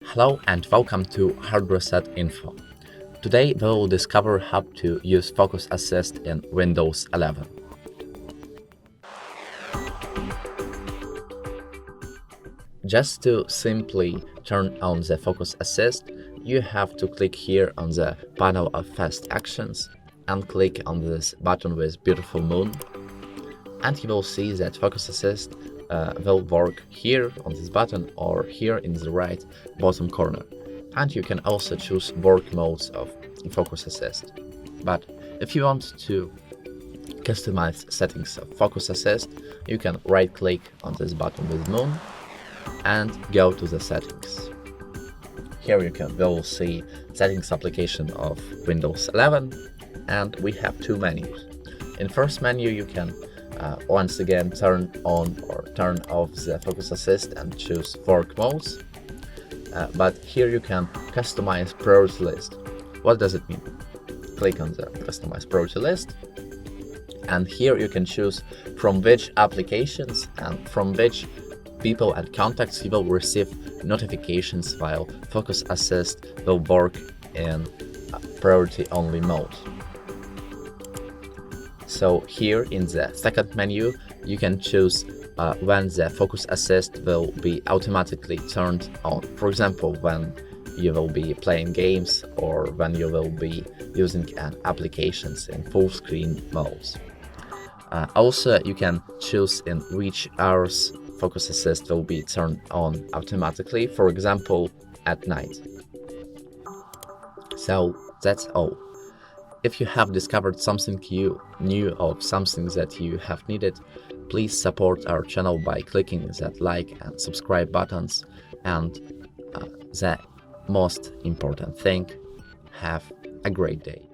Hello and welcome to HardReset.Info. Today we will discover how to use Focus Assist in Windows 11. Just to simply turn on the Focus Assist, you have to click here on the panel of Fast Actions and click on this button with beautiful moon, and you will see that Focus Assist will work here on this button or here in the right bottom corner. And you can also choose work modes of Focus Assist. But if you want to customize settings of Focus Assist, you can right click on this button with moon and go to the settings. Here you will see settings application of Windows 11, and we have two menus. In first menu you can once again turn on or turn off the Focus Assist and choose work modes. But here you can customize priority list. What does it mean? Click on the customize priority list, and here you can choose from which applications and from which people and contacts you will receive notifications while Focus Assist will work in priority only mode. So here in the second menu, you can choose when the Focus Assist will be automatically turned on. For example, when you will be playing games or when you will be using applications in full screen modes. Also, you can choose in which hours Focus Assist will be turned on automatically, for example, at night. So that's all. If you have discovered something new or something that you have needed, please support our channel by clicking that like and subscribe buttons. And the most important thing, have a great day.